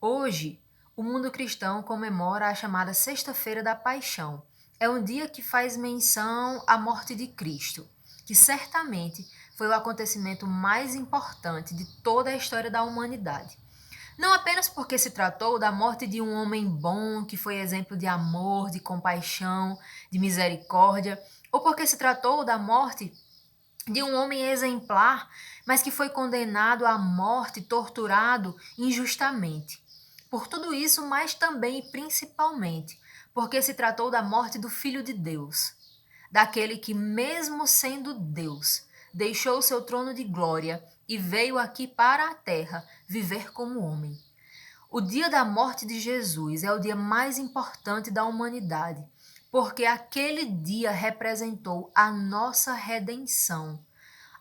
Hoje, o mundo cristão comemora a chamada Sexta-feira da Paixão. É um dia que faz menção à morte de Cristo, que certamente foi o acontecimento mais importante de toda a história da humanidade. Não apenas porque se tratou da morte de um homem bom, que foi exemplo de amor, de compaixão, de misericórdia, ou porque se tratou da morte de um homem exemplar, mas que foi condenado à morte, torturado injustamente. Por tudo isso, mas também e principalmente, porque se tratou da morte do Filho de Deus, daquele que, mesmo sendo Deus, deixou seu trono de glória e veio aqui para a terra viver como homem. O dia da morte de Jesus é o dia mais importante da humanidade, porque aquele dia representou a nossa redenção,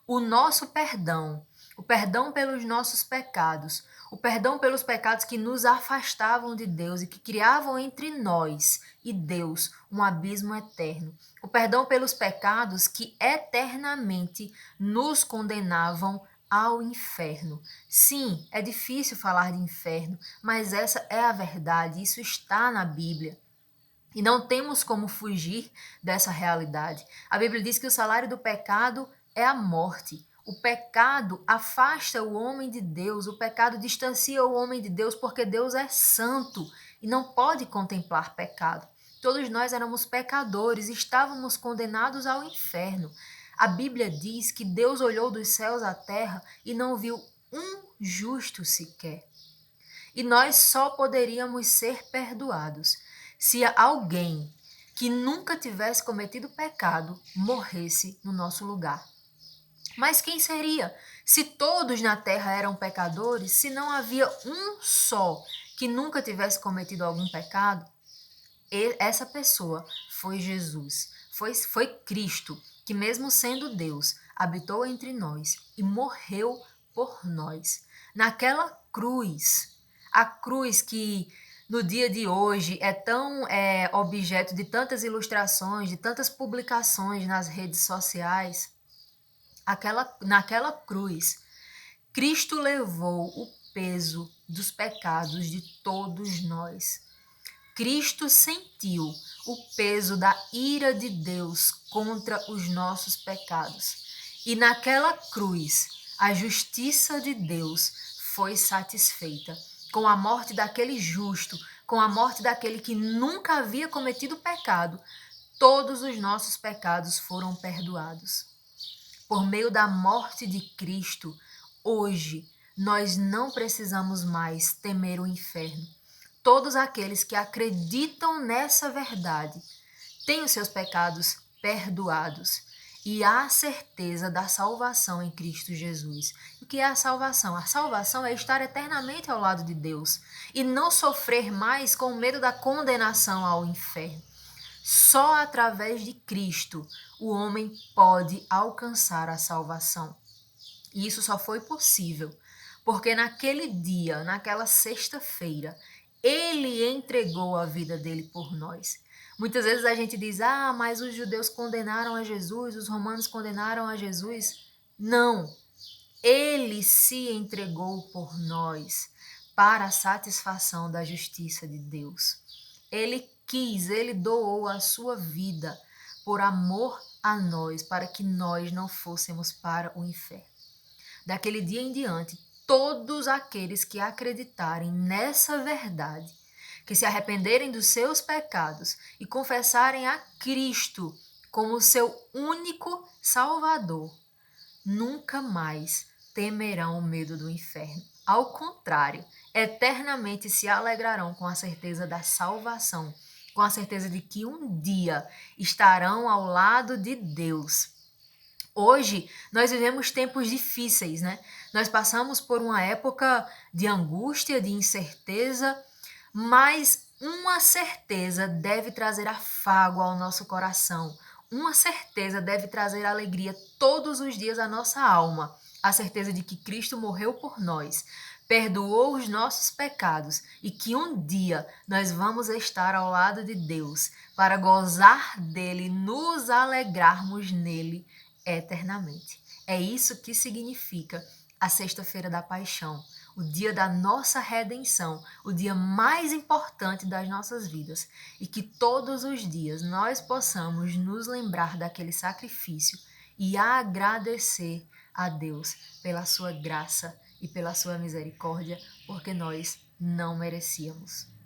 o nosso perdão, o perdão pelos nossos pecados, o perdão pelos pecados que nos afastavam de Deus e que criavam entre nós e Deus um abismo eterno, o perdão pelos pecados que eternamente nos condenavam ao inferno. Sim, é difícil falar de inferno, mas essa é a verdade, isso está na Bíblia. E não temos como fugir dessa realidade. A Bíblia diz que o salário do pecado é a morte. O pecado afasta o homem de Deus, o pecado distancia o homem de Deus, porque Deus é santo e não pode contemplar pecado. Todos nós éramos pecadores, estávamos condenados ao inferno. A Bíblia diz que Deus olhou dos céus à terra e não viu um justo sequer. E nós só poderíamos ser perdoados se alguém que nunca tivesse cometido pecado morresse no nosso lugar. Mas quem seria? Se todos na terra eram pecadores, se não havia um só que nunca tivesse cometido algum pecado, essa pessoa foi Jesus, foi Cristo, que mesmo sendo Deus, habitou entre nós e morreu por nós. Naquela cruz, a cruz que no dia de hoje é tão objeto de tantas ilustrações, de tantas publicações nas redes sociais, naquela cruz, Cristo levou o peso dos pecados de todos nós. Cristo sentiu o peso da ira de Deus contra os nossos pecados. E naquela cruz, a justiça de Deus foi satisfeita. Com a morte daquele justo, com a morte daquele que nunca havia cometido pecado, todos os nossos pecados foram perdoados. Por meio da morte de Cristo, hoje nós não precisamos mais temer o inferno. Todos aqueles que acreditam nessa verdade têm os seus pecados perdoados e há a certeza da salvação em Cristo Jesus. O que é a salvação? A salvação é estar eternamente ao lado de Deus e não sofrer mais com medo da condenação ao inferno. Só através de Cristo o homem pode alcançar a salvação. E isso só foi possível porque naquele dia, naquela sexta-feira, ele entregou a vida dele por nós. Muitas vezes a gente diz: ah, mas os judeus condenaram a Jesus, os romanos condenaram a Jesus. Não, ele se entregou por nós para a satisfação da justiça de Deus. Ele quis, ele doou a sua vida por amor a nós, para que nós não fôssemos para o inferno. Daquele dia em diante, todos aqueles que acreditarem nessa verdade, que se arrependerem dos seus pecados e confessarem a Cristo como seu único Salvador, nunca mais temerão o medo do inferno. Ao contrário, eternamente se alegrarão com a certeza da salvação, com a certeza de que um dia estarão ao lado de Deus. Hoje, nós vivemos tempos difíceis, né? Nós passamos por uma época de angústia, de incerteza, mas uma certeza deve trazer afago ao nosso coração. Uma certeza deve trazer alegria todos os dias à nossa alma. A certeza de que Cristo morreu por nós, perdoou os nossos pecados e que um dia nós vamos estar ao lado de Deus para gozar dele, nos alegrarmos nele eternamente. É isso que significa a Sexta-feira da Paixão, o dia da nossa redenção, o dia mais importante das nossas vidas, e que todos os dias nós possamos nos lembrar daquele sacrifício e agradecer a Deus pela sua graça e pela sua misericórdia, porque nós não merecíamos.